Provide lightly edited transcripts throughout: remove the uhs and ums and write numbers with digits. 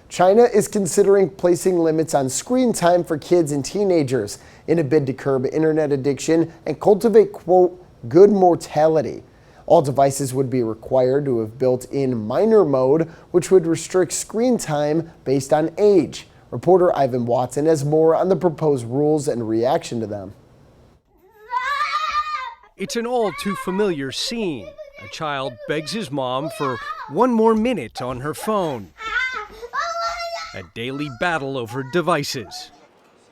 China is considering placing limits on screen time for kids and teenagers in a bid to curb internet addiction and cultivate, quote, good mortality. All devices would be required to have built-in minor mode, which would restrict screen time based on age. Reporter Ivan Watson has more on the proposed rules and reaction to them. It's an all too familiar scene. A child begs his mom for one more minute on her phone. A daily battle over devices.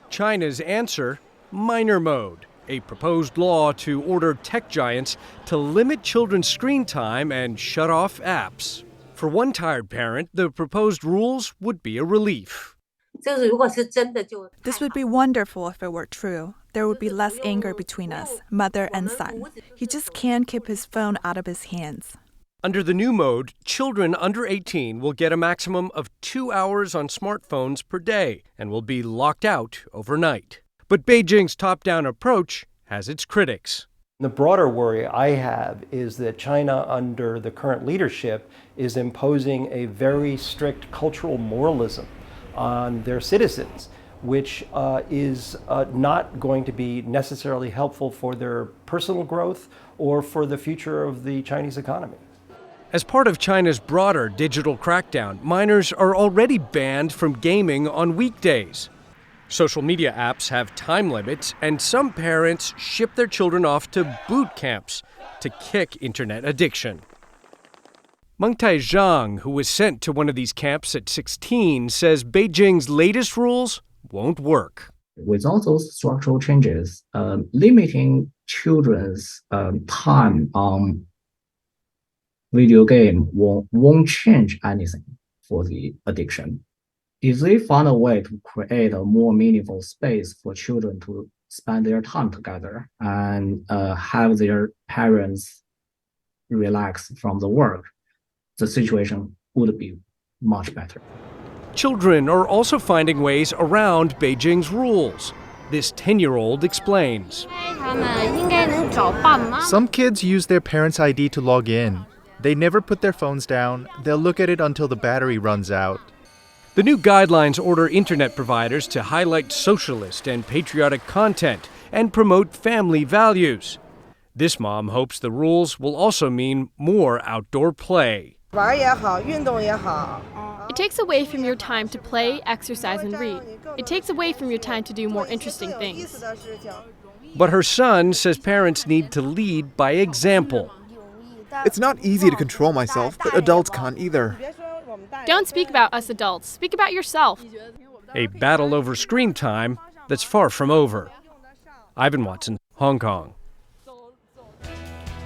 China's answer, minor mode, a proposed law to order tech giants to limit children's screen time and shut off apps. For one tired parent, the proposed rules would be a relief. This would be wonderful if it were true. There would be less anger between us, mother and son. He just can't keep his phone out of his hands. Under the new mode, children under 18 will get a maximum of 2 hours on smartphones per day and will be locked out overnight. But Beijing's top-down approach has its critics. The broader worry I have is that China, under the current leadership, is imposing a very strict cultural moralism on their citizens, which is not going to be necessarily helpful for their personal growth or for the future of the Chinese economy. As part of China's broader digital crackdown, minors are already banned from gaming on weekdays. Social media apps have time limits, and some parents ship their children off to boot camps to kick internet addiction. Mengtai Zhang, who was sent to one of these camps at 16, says Beijing's latest rules won't work. Without those structural changes, limiting children's time on video game won't change anything for the addiction. If they find a way to create a more meaningful space for children to spend their time together and have their parents relax from the work, the situation would be much better. Children are also finding ways around Beijing's rules. This 10-year-old explains. Some kids use their parents' ID to log in. They never put their phones down. They'll look at it until the battery runs out. The new guidelines order internet providers to highlight socialist and patriotic content and promote family values. This mom hopes the rules will also mean more outdoor play. It takes away from your time to play, exercise, and read. It takes away from your time to do more interesting things. But her son says parents need to lead by example. It's not easy to control myself, but adults can't either. Don't speak about us adults. Speak about yourself. A battle over screen time that's far from over. Ivan Watson, Hong Kong.